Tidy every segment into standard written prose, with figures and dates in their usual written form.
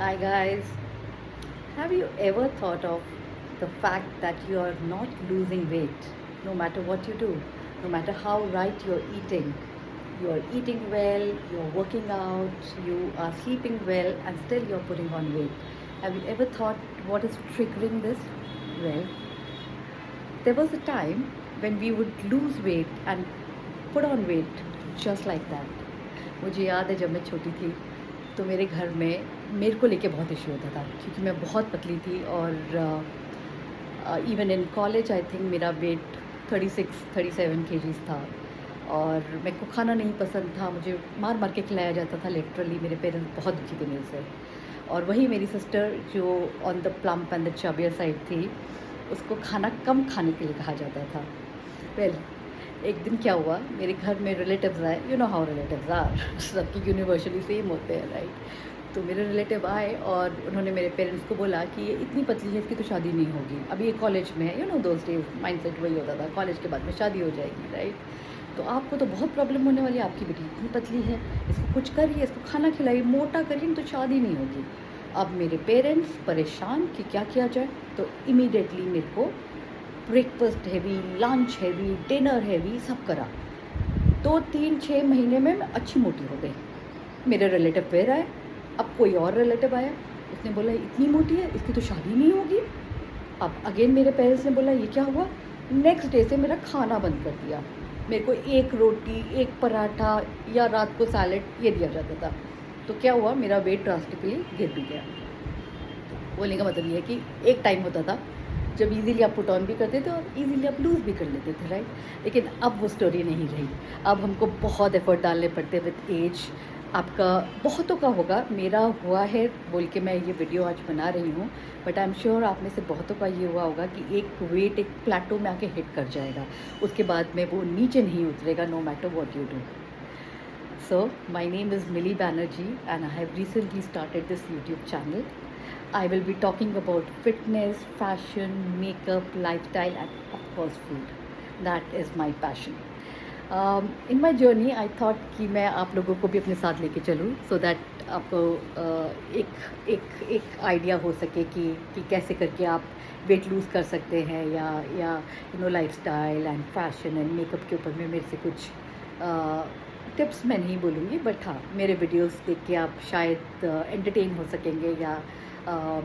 Hi guys, have you ever thought of the fact that you are not losing weight no matter what you do, no matter how right you're eating? You are eating well, you're working out, you are sleeping well, and still you're putting on weight. Have you ever thought what is triggering this? Well, there was a time when we would lose weight and put on weight just like that. मुझे याद है जब मैं छोटी थी तो मेरे घर में मेरे को लेके बहुत इशू होता था क्योंकि मैं बहुत पतली थी और even in college I think मेरा वेट 36-37 केजीज था और मेरे को खाना नहीं पसंद था, मुझे मार मार के खिलाया जाता था लिटरली। मेरे पेरेंट्स बहुत दुखी थे मेरे से। और वही मेरी सिस्टर जो on the plump and the chubbier side थी, उसको खाना कम खाने के लिए कहा जाता था। वेल एक दिन क्या हुआ, मेरे घर में रिलेटिव्स आए। You know how relatives are, सबकी यूनिवर्सली सेम होते हैं, राइट? तो मेरे रिलेटिव आए और उन्होंने मेरे पेरेंट्स को बोला कि ये इतनी पतली है, इसकी तो शादी नहीं होगी। अभी ये कॉलेज में है, you know those days mindset वही होता था, कॉलेज के बाद में शादी हो जाएगी, राइट? तो आपको तो बहुत प्रॉब्लम होने वाली है, आपकी बेटी इतनी पतली है, इसको कुछ करिए, इसको खाना खिलाइए, मोटा करिए, तो शादी नहीं होगी। अब मेरे पेरेंट्स परेशान कि क्या किया जाए, तो इमीडिएटली मेरे को breakfast heavy, lunch heavy, dinner heavy सब करा। 2-3-6 महीने में मैं अच्छी मोटी हो गई। मेरे रिलेटिव फिर आए, अब कोई और रिलेटिव आया, उसने बोला इतनी मोटी है, इसकी तो शादी नहीं होगी। अब अगेन मेरे पेरेंट्स ने बोला ये क्या हुआ। नेक्स्ट डे से मेरा खाना बंद कर दिया। मेरे को एक रोटी, एक पराठा या रात को सैलेड ये दिया जाता था। तो क्या हुआ, मेरा वेट ड्रास्टिकली गिर भी गया। बोलने का मतलब ये है कि एक टाइम होता था जब इजीली आप पुट ऑन भी करते थे और इजीली आप लूज़ भी कर लेते थे, राइट? लेकिन अब वो स्टोरी नहीं रही। अब हमको बहुत एफर्ट डालने पड़ते विद एज। आपका बहुतों का होगा, मेरा हुआ है बोल के मैं ये वीडियो आज बना रही हूँ, बट आई एम श्योर आप में से बहुतों का ये हुआ होगा कि एक वेट एक प्लेटो में आके हिट कर जाएगा, उसके बाद में वो नीचे नहीं उतरेगा no matter what you do. So, my name is Millie Banerjee and I have recently started this YouTube channel. I will be talking about fitness, fashion, makeup, lifestyle and of course food. That is my passion. In my journey I thought कि मैं आप लोगों को भी अपने साथ लेके चलूँ so that आपको एक आइडिया हो सके कि कैसे करके आप वेट लूज़ कर सकते हैं या you know lifestyle and fashion and makeup के ऊपर में मेरे से कुछ टिप्स मैं नहीं बोलूँगी, बट हाँ मेरे वीडियोस देख के आप शायद एंटरटेन हो सकेंगे या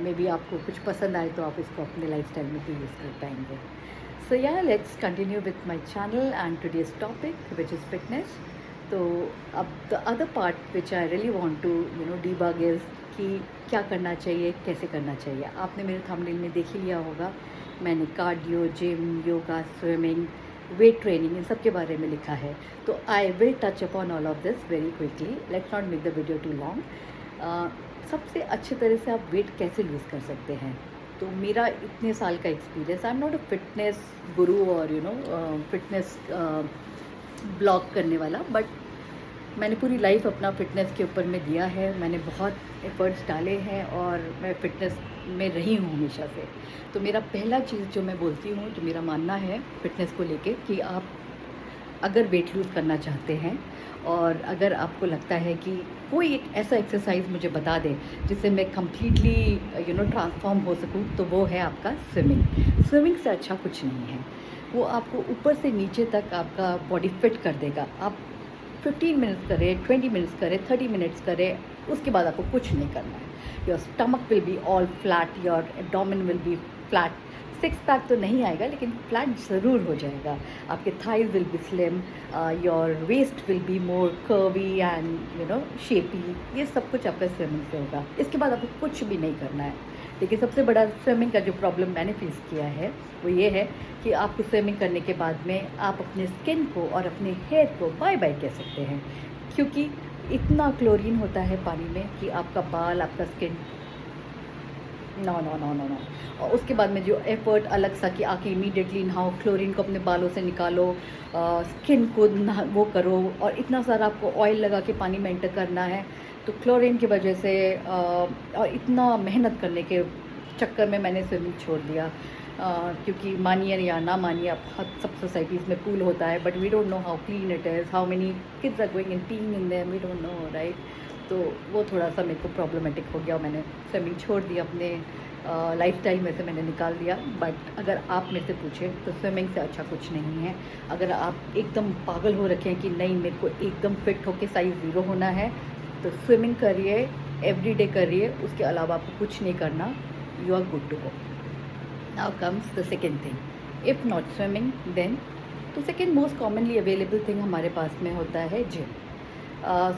मे बी आपको कुछ पसंद आए तो आप इसको अपने लाइफस्टाइल में भी यूज़ कर पाएंगे। So yeah let's continue with my channel and today's topic which is fitness. तो अब the other part which I really want to you know debug is कि क्या करना चाहिए, कैसे करना चाहिए। आपने मेरे थंबनेल में देख ही लिया होगा, मैंने cardio, gym, yoga, swimming, weight training इन सब के बारे में लिखा है। तो I will touch upon all of this very quickly, let's not make the video too long. सबसे अच्छे तरह से आप वेट कैसे लूज़ कर सकते हैं, तो मेरा इतने साल का experience, I am not a fitness गुरु और यू नो फिटनेस ब्लॉग करने वाला, बट मैंने पूरी लाइफ अपना फ़िटनेस के ऊपर में दिया है। मैंने बहुत एफ़र्ट्स डाले हैं और मैं फ़िटनेस में रही हूँ हमेशा से। तो मेरा पहला चीज़ जो मैं बोलती हूँ, जो मेरा मानना है फ़िटनेस को लेके, कि आप अगर वेट लूज़ करना चाहते हैं और अगर आपको लगता है कि कोई एक ऐसा एक्सरसाइज मुझे बता दे जिससे मैं कम्प्लीटली यू नो ट्रांसफॉर्म हो सकूँ, तो वो है आपका स्विमिंग। स्विमिंग से अच्छा कुछ नहीं है। वो आपको ऊपर से नीचे तक आपका बॉडी फिट कर देगा। आप 15 मिनट्स करें, 20 मिनट्स करें, 30 मिनट्स करें, उसके बाद आपको कुछ नहीं करना है। Your stomach will be all flat, your abdomen will be flat. Six pack तो नहीं आएगा लेकिन फ्लैट ज़रूर हो जाएगा। आपके thighs will be slim, your waist will be more curvy and you know shapy. ये सब कुछ आपका स्विमिंग से होगा। इसके बाद आपको कुछ भी नहीं करना है। देखिए सबसे बड़ा स्विमिंग का जो प्रॉब्लम मैंने फेस किया है वो ये है कि आपको स्विमिंग करने के बाद में आप अपने स्किन को और अपने हेयर को बाय बाय कह सकते हैं, क्योंकि इतना क्लोरीन होता है पानी में कि आपका बाल, आपका skin, no no no no no. और उसके बाद में जो एफर्ट अलग सा कि आके इमीडिएटली नहाओ, क्लोरीन को अपने बालों से निकालो, स्किन को वो करो, और इतना सारा आपको ऑयल लगा के पानी में एंटर करना है। तो क्लोरीन की वजह से और इतना मेहनत करने के चक्कर में मैंने स्विमिंग छोड़ दिया। क्योंकि मानिए या ना मानिए, आप सब सोसाइटीज़ में पूल होता है, but we don't know how clean it is, how many kids are going and peeing in them, we don't know, right? तो वो थोड़ा सा मेरे को प्रॉब्लमेटिक हो गया और मैंने स्विमिंग छोड़ दी, अपने लाइफ स्टाइल में से मैंने निकाल दिया। बट अगर आप मेरे से पूछें तो स्विमिंग से अच्छा कुछ नहीं है। अगर आप एकदम पागल हो रखे हैं कि नहीं मेरे को एकदम फिट होके साइज़ 0 होना है, तो स्विमिंग करिए, एवरीडे करिए, उसके अलावा आपको कुछ नहीं करना, you are good to go. Now comes the second thing, if not swimming then, तो second most commonly available thing हमारे पास में होता है जिम।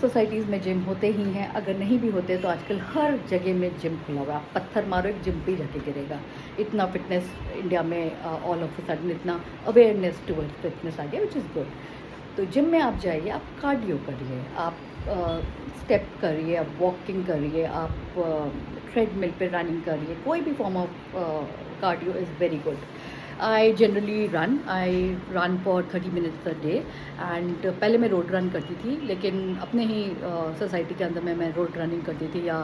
सोसाइटीज़ में जिम होते ही हैं, अगर नहीं भी होते तो आजकल हर जगह में जिम खुला हुआ है। आप पत्थर मारो एक जिम पे जाके गिरेगा। इतना फिटनेस इंडिया में ऑल ऑफ अ सडन इतना अवेयरनेस टुवर्ड्स फिटनेस आ गया, विच इज़ गुड। तो जिम में आप जाइए, आप कार्डियो करिए, आप स्टेप करिए, आप वॉकिंग करिए, आप ट्रेडमिल पे रनिंग करिए, कोई भी form of cardio is very good. I generally run for 30 minutes a day. And पहले मैं रोड रन करती थी, लेकिन अपने ही सोसाइटी के अंदर में मैं रोड रनिंग करती थी या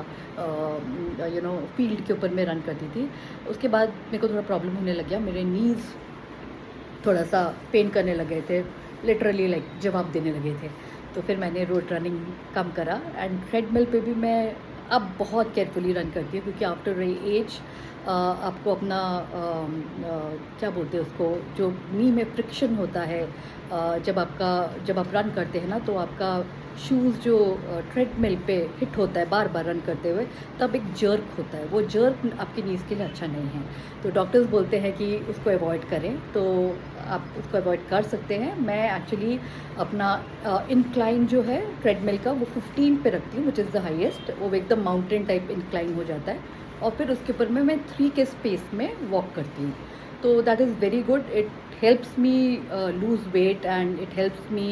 फील्ड के ऊपर में रन करती थी। उसके बाद मेरे को थोड़ा प्रॉब्लम होने लग गया, मेरे नीज़ थोड़ा सा पेन करने लगे थे, लिटरली लाइक जवाब देने लगे थे। तो फिर मैंने रोड रनिंग कम करा एंड ट्रेडमिल पे भी मैं अब बहुत केयरफुली रन करती हूँ, क्योंकि आफ्टर एज आपको अपना क्या बोलते हैं उसको, जो नी में फ्रिक्शन होता है जब आप रन करते हैं ना, तो आपका शूज़ जो ट्रेडमिल पे हिट होता है बार बार रन करते हुए, तब एक जर्क होता है, वो जर्क आपकी नीज़ के लिए अच्छा नहीं है। तो डॉक्टर्स बोलते हैं कि उसको अवॉइड करें, तो आप उसको अवॉइड कर सकते हैं। मैं एक्चुअली अपना इंक्लाइन जो है ट्रेडमिल का वो 15 पे रखती हूँ, विच इज़ द हाईएस्ट। वो एकदम माउंटेन टाइप इंक्लाइन हो जाता है, और फिर उसके ऊपर में मैं 3 के स्पेस में वॉक करती हूँ। तो that is very good, it helps me lose weight and it helps me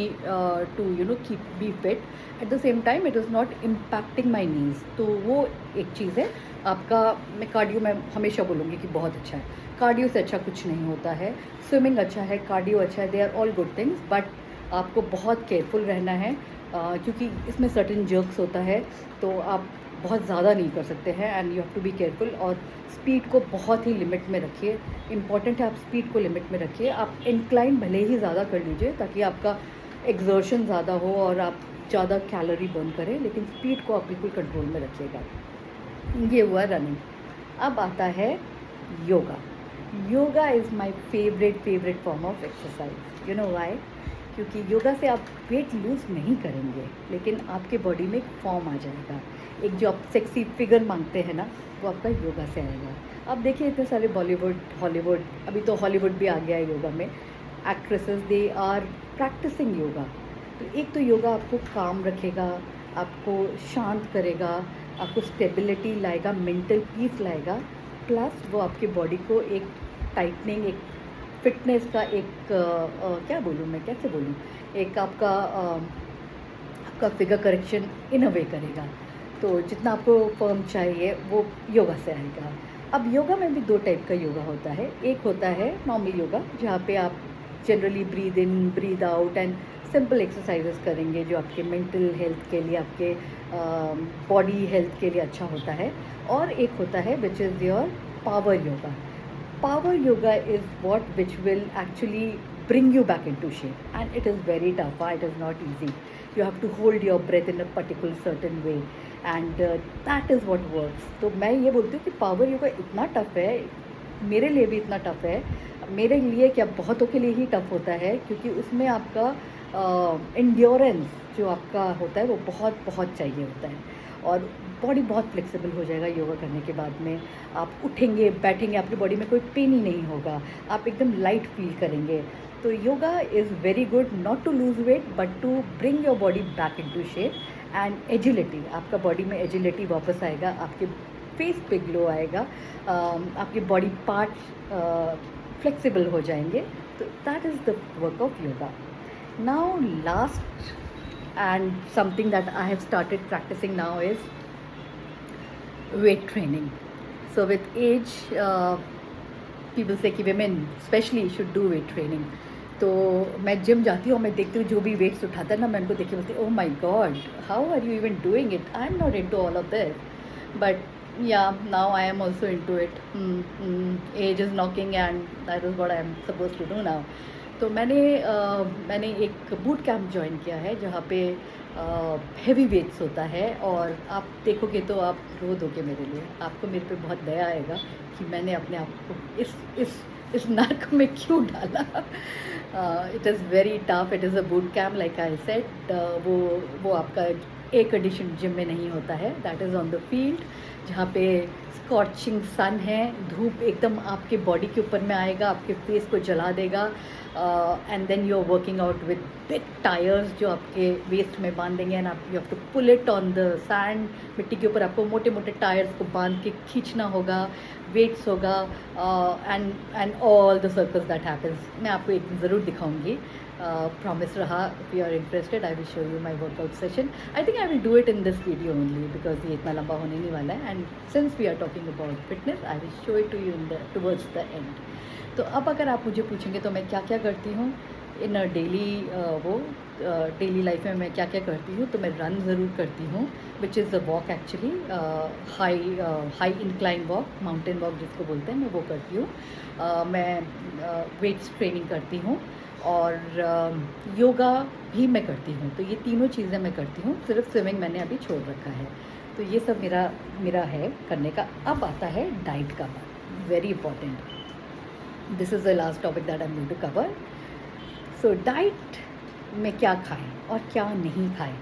to keep be fit. At the same time it is not impacting my knees, तो वो एक चीज़ है। आपका मैं कार्डियो में हमेशा बोलूँगी कि बहुत अच्छा है, कार्डियो से अच्छा कुछ नहीं होता है। स्विमिंग अच्छा है, कार्डियो अच्छा है, they are all good things, but आपको बहुत केयरफुल रहना है क्योंकि इसमें सर्टेन जर्क्स होता है, तो आप बहुत ज़्यादा नहीं कर सकते हैं and you have to be careful. और स्पीड को बहुत ही लिमिट में रखिए, इम्पॉर्टेंट है आप स्पीड को लिमिट में रखिए। आप इंक्लाइन भले ही ज़्यादा कर लीजिए ताकि आपका एक्सर्शन ज़्यादा हो और आप ज़्यादा कैलोरी बर्न करें, लेकिन स्पीड को आप बिल्कुल कंट्रोल में रखिएगा। ये हुआ रनिंग। अब आता है yoga. Yoga is my favourite form of exercise. You know why? क्योंकि योगा से आप वेट लूज़ नहीं करेंगे, लेकिन आपके बॉडी में एक फॉर्म आ जाएगा। एक जो आप सेक्सी फिगर मांगते हैं ना, वो आपका योगा से आएगा। अब देखिए इतने सारे बॉलीवुड, हॉलीवुड, अभी तो हॉलीवुड भी आ गया है योगा में, actresses they are practising yoga. तो एक तो योगा आपको काम रखेगा, आपको शांत करेगा, आपको स्टेबिलिटी लाएगा, मेंटल पीस लाएगा, प्लस वो आपके बॉडी को एक टाइटनिंग, एक फिटनेस का एक क्या बोलूँ मैं, कैसे बोलूँ, एक आपका फिगर करेक्शन इन अ वे करेगा। तो जितना आपको फर्म चाहिए वो योगा से आएगा। अब योगा में भी 2 टाइप का योगा होता है। एक होता है नॉर्मल योगा, जहाँ पे आप generally breathe in breathe out and simple exercises करेंगे, जो आपके मेंटल हेल्थ के लिए, आपके बॉडी हेल्थ के लिए अच्छा होता है। और एक होता है which is your power yoga. Power yoga is what which will actually bring you back into shape, and it is very tough. It is not easy. You have to hold your breath in a particular certain way, and that is what works. तो मैं ये बोलती हूँ कि power yoga इतना tough है, मेरे लिए भी इतना टफ है, मेरे लिए क्या बहुतों के लिए ही टफ होता है, क्योंकि उसमें आपका इंड्योरेंस जो आपका होता है वो बहुत बहुत चाहिए होता है, और बॉडी बहुत फ्लेक्सिबल हो जाएगा योगा करने के बाद में। आप उठेंगे बैठेंगे, आपकी बॉडी में कोई पेन ही नहीं होगा, आप एकदम लाइट फील करेंगे। तो yoga is very good not to lose weight but to bring your body back into shape and agility. आपका बॉडी में एजिलिटी वापस आएगा, आपके फेस पे ग्लो आएगा, आपके बॉडी पार्ट फ्लेक्सिबल हो जाएंगे। तो that is the work of yoga. Now last and something that I have started practicing now is weight training. So with age, people say कि women especially should do weight training. तो मैं gym जाती हूँ, मैं देखती हूँ जो भी वेट्स उठाता है ना, मैं उनको देख के बोलती हूँ, oh my god, how are you even doing it? I am not into all of this, but yeah, now I am also into it. Age is knocking and that is what I am supposed to do now. तो मैंने एक boot camp join किया है जहाँ पे heavy weights होता है, और आप देखोगे तो आप रो दोगे मेरे लिए। आपको मेरे पे बहुत दया आएगा कि मैंने अपने आप को इस नर्क में क्यों डाला। It is very tough, it is a boot camp like I said. वो आपका एयर कंडीशन जिम में नहीं होता है, that is on the field, जहाँ पे स्कॉचिंग सन है, धूप एकदम आपके बॉडी के ऊपर में आएगा, आपके फेस को जला देगा, and then you are working out with big tyres जो आपके वेस्ट में बांध देंगे, एंड आप you have to pull it on the sand. मिट्टी के ऊपर आपको मोटे मोटे टायर्स को बांध के खींचना होगा, वेट्स होगा, and all the circles that happens. मैं आपको एक दिन ज़रूर दिखाऊंगी, प्रॉमिस रहा। If you are interested I will show you my workout session. I think I will do it in this video only because ये इतना लंबा होने नहीं वाला है, and since we are talking about fitness I will show it to you in the towards the end. तो अब अगर आप मुझे पूछेंगे तो मैं क्या क्या करती हूँ इन डेली लाइफ में, मैं क्या क्या करती हूँ, तो मैं रन ज़रूर करती हूँ, which is a walk actually, high incline walk, mountain walk जिसको बोलते हैं, मैं वो करती हूँ। मैं वेट्स ट्रेनिंग करती हूँ, और योगा भी मैं करती हूँ। तो ये तीनों चीज़ें मैं करती हूँ, सिर्फ स्विमिंग मैंने अभी छोड़ रखा है। तो ये सब मेरा है करने का। अब आता है डाइट का बात, very important. This is the last topic that I am going to cover. So diet में क्या खाएं और क्या नहीं खाएं।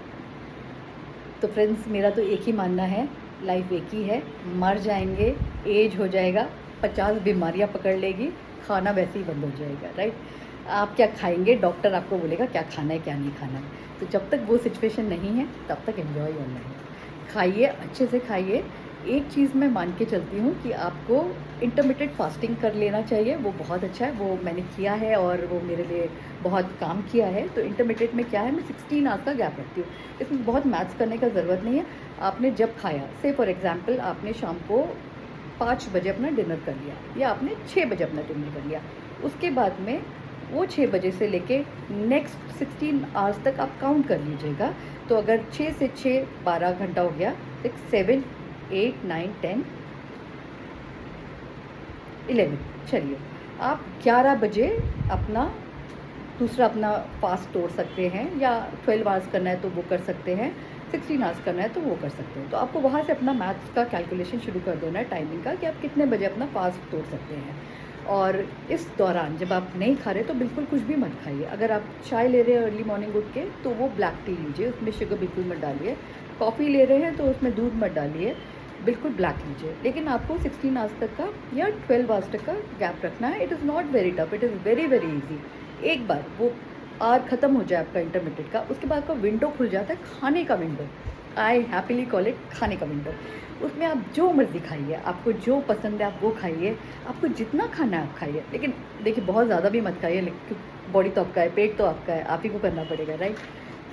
तो फ्रेंड्स, मेरा तो एक ही मानना है, लाइफ एक ही है, मर जाएंगे, एज हो जाएगा, 50 बीमारियां पकड़ लेगी, खाना वैसे ही बंद हो जाएगा, राइट। आप क्या खाएंगे, डॉक्टर आपको बोलेगा क्या खाना है क्या नहीं खाना है। तो जब तक वो सिचुएशन नहीं है तब तक एंजॉय योर लाइफ, खाइए, अच्छे से खाइए। एक चीज़ मैं मान के चलती हूँ कि आपको इंटरमिटेड फास्टिंग कर लेना चाहिए, वो बहुत अच्छा है, वो मैंने किया है और वो मेरे लिए बहुत काम किया है। तो इंटरमिटेड में क्या है, मैं 16 आवर्स का गैप रखती हूँ। इसमें बहुत मैथ्स करने का ज़रूरत नहीं है। आपने जब खाया, से फॉर एग्जांपल आपने शाम को 5 बजे अपना डिनर कर लिया, या आपने 6 बजे अपना डिनर कर लिया, उसके बाद में वो 6 बजे से लेके नेक्स्ट 16 आवर्स तक आप काउंट कर लीजिएगा। तो अगर 6 से 6 12 घंटा हो गया, 6 7 8 9 10 11, चलिए आप 11 बजे अपना दूसरा अपना फास्ट तोड़ सकते हैं, या 12 आवर्स करना है तो वो कर सकते हैं, 16 आवर्स करना है तो वो कर सकते हैं। तो आपको वहाँ से अपना मैथ्स का कैलकुलेशन शुरू कर देना है, टाइमिंग का, कि आप कितने बजे अपना फास्ट तोड़ सकते हैं। और इस दौरान जब आप नहीं खा रहे तो बिल्कुल कुछ भी मत खाइए। अगर आप चाय ले रहे हैं अर्ली मॉर्निंग उठ के, तो वो ब्लैक टी लीजिए, उसमें शुगर बिल्कुल मत डालिए। कॉफ़ी ले रहे हैं तो उसमें दूध मत डालिए, बिल्कुल ब्लैक लीजिए। लेकिन आपको 16 आवर्स तक का या 12 आवर्स तक का गैप रखना है। It is not very tough, it is very very easy. एक बार वो आवर ख़त्म हो जाए आपका इंटरमीडिएट का, उसके बाद आपका विंडो खुल जाता है, खाने का window. I happily call it खाने का विंडो। उसमें आप जो मर्ज़ी खाइए, आपको जो पसंद है आप वो खाइए, आपको जितना खाना है आप खाइए। लेकिन देखिए बहुत ज़्यादा भी मत खाइए, लेकिन बॉडी तो आपका है, पेट तो आपका है, आप ही को करना पड़ेगा, राइट।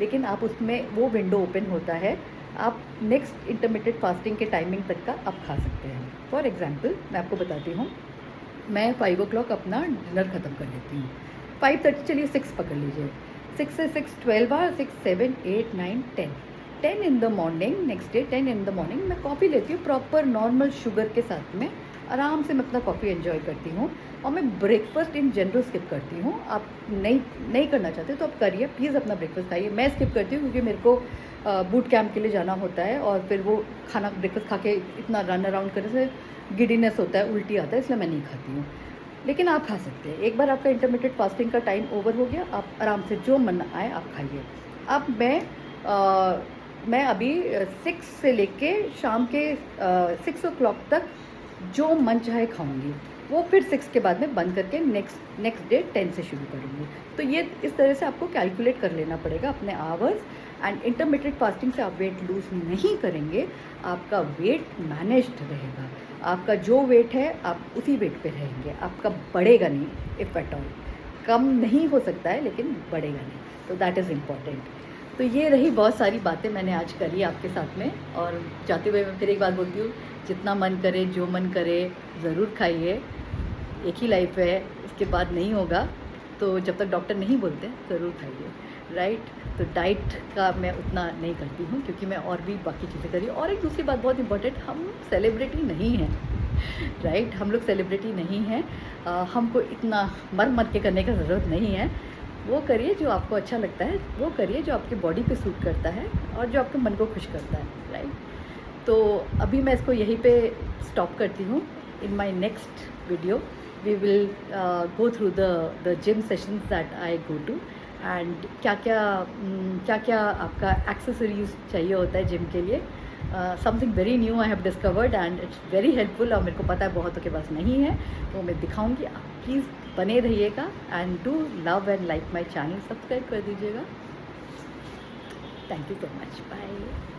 लेकिन आप उसमें वो विंडो ओपन होता है, आप नेक्स्ट इंटरमीडिएट फास्टिंग के टाइमिंग तक का आप खा सकते हैं। फॉर एग्जांपल मैं आपको बताती हूँ, मैं 5 o'clock अपना डिनर ख़त्म कर लेती हूँ, 5:30, चलिए 6 पकड़ लीजिए, 6 से 6 12 hour, 6 7 8 9 10 in the morning, next day 10 in the morning मैं कॉफ़ी लेती हूँ, प्रॉपर नॉर्मल शुगर के साथ में आराम से मैं अपना कॉफ़ी एंजॉय करती हूँ। और मैं ब्रेकफास्ट इन जनरल स्किप करती हूँ। आप नहीं करना चाहते तो आप करिए, प्लीज़ अपना ब्रेकफास्ट खाइए। मैं स्किप करती हूँ क्योंकि मेरे को बूट कैंप के लिए जाना होता है, और फिर वो खाना ब्रेकफास्ट खा के इतना रन अराउंड करने से गिडीनेस होता है, उल्टी आता है, इसलिए मैं नहीं खाती हूँ। लेकिन आप खा सकते हैं। एक बार आपका इंटरमीडिएट फास्टिंग का टाइम ओवर हो गया, आप आराम से जो मन आए आप खाइए। अब मैं अभी 6 से लेके शाम के 6 o'clock तक जो मन चाहे खाऊंगी, वो फिर 6 के बाद में बंद करके नेक्स्ट डे 10 से शुरू करूँगी। तो ये इस तरह से आपको कैलकुलेट कर लेना पड़ेगा अपने आवर्स। एंड इंटरमीडिएट फास्टिंग से आप वेट लूज़ नहीं करेंगे, आपका वेट मैनेज्ड रहेगा। आपका जो वेट है आप उसी वेट पे रहेंगे, आपका बढ़ेगा नहीं, इफ़ एट ऑल। कम नहीं हो सकता है लेकिन बढ़ेगा नहीं, तो दैट इज़ इम्पॉर्टेंट। तो ये रही बहुत सारी बातें मैंने आज करी आपके साथ में। और जाते हुए मैं फिर एक बात बोलती हूँ, जितना मन करे जो मन करे ज़रूर खाइए, एक ही लाइफ है, इसके बाद नहीं होगा, तो जब तक डॉक्टर नहीं बोलते ज़रूर खाइए, राइट। तो डाइट का मैं उतना नहीं करती हूँ क्योंकि मैं और भी बाकी चीज़ें करी। और एक दूसरी बात बहुत इंपॉर्टेंट, हम सेलिब्रिटी नहीं हैं, राइट? हम लोग सेलिब्रिटी नहीं हैं, हमको इतना मर के करने का ज़रूरत नहीं है। वो करिए जो आपको अच्छा लगता है, वो करिए जो आपकी बॉडी पे सूट करता है और जो आपके मन को खुश करता है, राइट? तो अभी मैं इसको यहीं पे स्टॉप करती हूँ। In my next video we will go through the gym sessions that I go to, and क्या क्या आपका एक्सेसरीज चाहिए होता है जिम के लिए। Something very new I have discovered and it's very helpful, और मेरे को पता है बहुतों के पास नहीं है, तो मैं दिखाऊंगी। आप प्लीज़ बने रहिएगा and do love and like my channel, subscribe कर दीजिएगा। Thank you so much, bye.